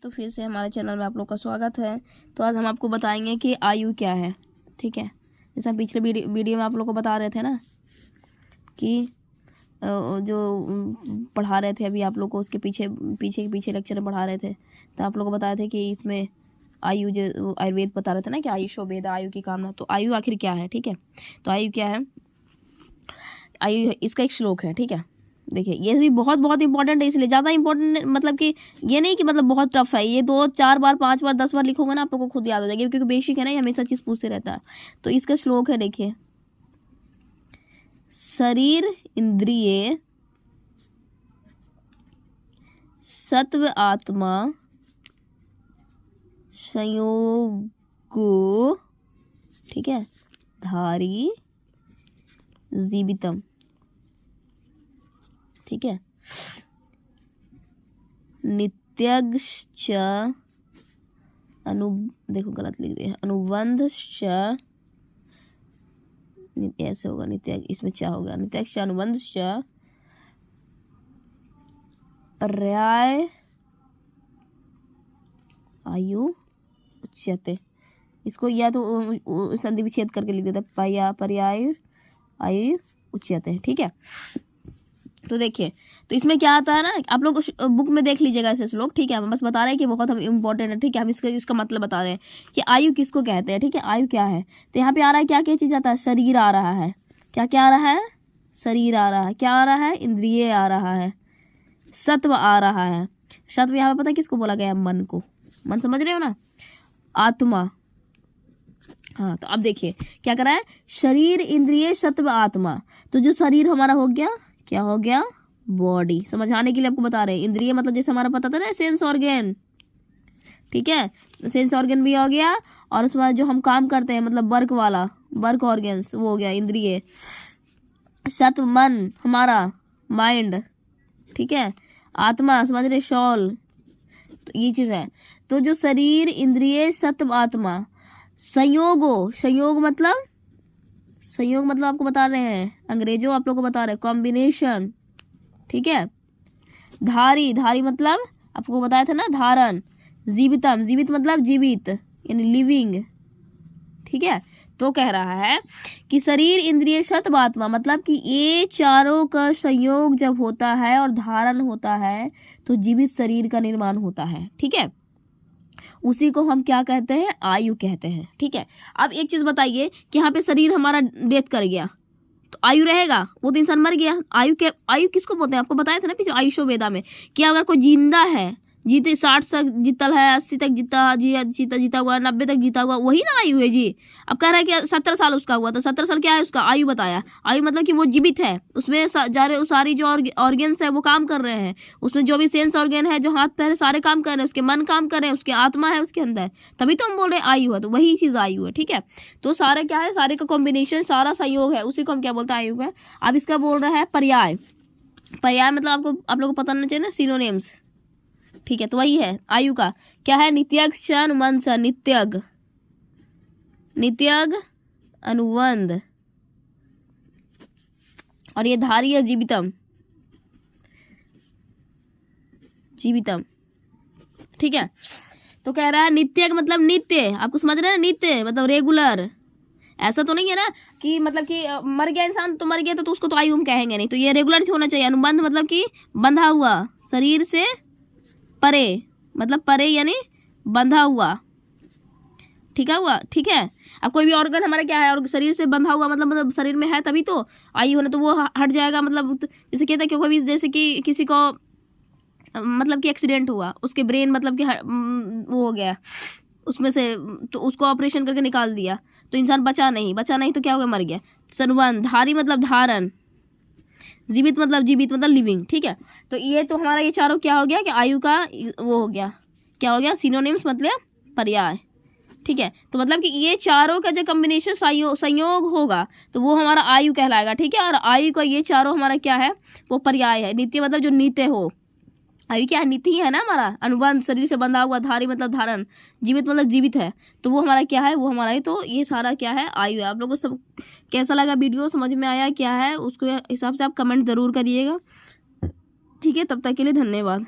तो फिर से हमारे चैनल में आप लोग का स्वागत है। तो आज हम आपको बताएंगे कि आयु क्या है। ठीक है, जैसे हम पिछले वीडियो में आप लोग को बता रहे थे ना कि जो पढ़ा रहे थे अभी आप लोग को, उसके पीछे लेक्चर में पढ़ा रहे थे, तो आप लोग को बताए थे कि इसमें आयु जो आयुर्वेद बता रहे थे ना कि आयुषो वेद, आयु की कामना। तो आयु आखिर क्या है? ठीक है, तो आयु क्या है? आयु इसका एक श्लोक है। ठीक है, देखिए ये भी बहुत बहुत इंपॉर्टेंट है, इसलिए ज़्यादा इंपॉर्टेंट मतलब कि ये नहीं कि मतलब बहुत टफ है। ये 2 4 बार 5 बार 10 बार लिखोगे ना आप लोग को खुद याद हो जाएगी, क्योंकि बेसिक है ना, ये हमेशा चीज़ पूछते रहता है। तो इसका श्लोक है, देखिए, शरीर इंद्रिय सत्व आत्मा संयोगो, ठीक है, धारी जीवितम। ठीक है, नित्यग्श्च देखो गलत लिख दिया, अनुबंधश्च, ऐसे होगा नित्य, इसमें क्या होगा, नित्यग्श्च अनुबंधश्च पर्याय आयु उच्यते। इसको या तो संधि विच्छेद करके लिख देते, पर्याय आयु उच्यते। ठीक है, तो देखिए, तो इसमें क्या आता है ना, आप लोग बुक में देख लीजिएगा ऐसे श्लोक। ठीक है, हम बस बता रहे हैं कि बहुत हम इम्पोर्टेंट है। ठीक है, हम इसका मतलब बता रहे हैं कि आयु किसको कहते हैं। ठीक है, आयु क्या है? तो यहाँ पे आ रहा है क्या क्या चीज़ आता है? शरीर आ रहा है। क्या क्या आ रहा है? शरीर आ रहा है। क्या आ रहा है? इंद्रिय आ रहा है। सत्व आ रहा है। सत्व यहाँ पे पता है किसको बोला गया? मन को। मन समझ रहे हो ना? आत्मा। हाँ, तो अब देखिए क्या कर रहा है, शरीर इंद्रिय सत्व आत्मा। तो जो शरीर हमारा हो गया, क्या हो गया? बॉडी। समझाने के लिए आपको बता रहे हैं। इंद्रिय मतलब जैसे हमारा पता था ना, सेंस ऑर्गन। ठीक है, सेंस ऑर्गन भी हो गया, और उसके बाद जो हम काम करते हैं मतलब वर्क वाला, वर्क ऑर्गन्स, वो हो गया इंद्रिय। सत्व मन हमारा, माइंड। ठीक है, आत्मा समझ रहे, शॉल। तो ये चीज है। तो जो शरीर इंद्रिय सत्व आत्मा, संयोग मतलब आपको बता रहे हैं, अंग्रेजों आप लोग को बता रहे हैं, कॉम्बिनेशन। ठीक है, धारी मतलब आपको बताया था ना, धारण। जीवितम, जीवित मतलब जीवित, यानी लिविंग। ठीक है, तो कह रहा है कि शरीर इंद्रिय सत्व आत्मा मतलब कि ये चारों का संयोग जब होता है और धारण होता है तो जीवित शरीर का निर्माण होता है। ठीक है, उसी को हम क्या कहते हैं? आयु कहते हैं। ठीक है, अब एक चीज बताइए कि यहाँ पे शरीर हमारा डेथ कर गया तो आयु रहेगा? वो तो इंसान मर गया। आयु किसको बोलते हैं? आपको बताया था ना पीछे आयुषो वेदा में कि अगर कोई जिंदा है, जीते 60 तक जीता है, 80 तक जीता हुआ, 90 तक जीता हुआ, वही ना आयु है जी। अब कह रहा है कि 70 साल उसका हुआ, तो 70 साल क्या है उसका? आयु बताया। आयु मतलब कि वो जीवित है, उसमें सारी जो ऑर्गन्स है वो काम कर रहे हैं, उसमें जो भी सेंस ऑर्गन है, जो हाथ पैर सारे काम कर रहे हैं, उसके मन काम कर रहे हैं, उसके आत्मा है उसके अंदर, तभी तो हम बोल रहे हैं आयु है। तो वही चीज आयु है। ठीक है, तो सारे क्या है, सारे का कॉम्बिनेशन, सारा संयोग है, उसी को हम क्या बोलते हैं? आयु है। अब इसका बोल रहा है पर्याय। पर्याय मतलब आप लोग को पता होना चाहिए ना, सिनोनिम्स। ठीक है, तो वही है आयु का। क्या है? नित्यग अनुबंध, नित्यग अनुबंध, और ये धारी है जीवितम। ठीक है, तो कह रहा है नित्यग मतलब नित्य। आपको समझ रहे हैं ना, नित्य मतलब रेगुलर। ऐसा तो नहीं है ना कि मतलब कि मर गया इंसान तो मर गया तो उसको तो आयु हम कहेंगे नहीं, तो ये रेगुलर होना चाहिए। अनुबंध मतलब कि बंधा हुआ, शरीर से परे, मतलब परे यानी बंधा हुआ। ठीक है, अब कोई भी ऑर्गन हमारा क्या है, और शरीर से बंधा हुआ मतलब शरीर में है तभी तो आयु होना, तो वो हट जाएगा। मतलब जैसे कहते हैं कि कोई भी, जैसे कि किसी को मतलब कि एक्सीडेंट हुआ, उसके ब्रेन मतलब कि वो हो गया उसमें से, तो उसको ऑपरेशन करके निकाल दिया, तो इंसान बचा नहीं तो क्या हो गया? मर गया। संबंध, धारी मतलब धारण, जीवित मतलब लिविंग। ठीक है, तो ये तो हमारा ये चारों क्या हो गया कि आयु का वो हो गया, क्या हो गया? सिनोनिम्स मतलब पर्याय। ठीक है, तो मतलब कि ये चारों का जो कॉम्बिनेशन संयोग होगा तो वो हमारा आयु कहलाएगा। ठीक है, और आयु का ये चारों हमारा क्या है? वो पर्याय है। नित्य मतलब जो नित्य हो, आयु क्या है? नीति है ना हमारा, अनुबंध, शरीर से बंधा हुआ, धारी मतलब धारण, जीवित मतलब जीवित है, तो वो हमारा क्या है? वो हमारा है। तो ये सारा क्या है? आयु है। आप लोगों को सब कैसा लगा वीडियो, समझ में आया क्या है? उसको हिसाब से आप कमेंट ज़रूर करिएगा। ठीक है, तब तक के लिए धन्यवाद।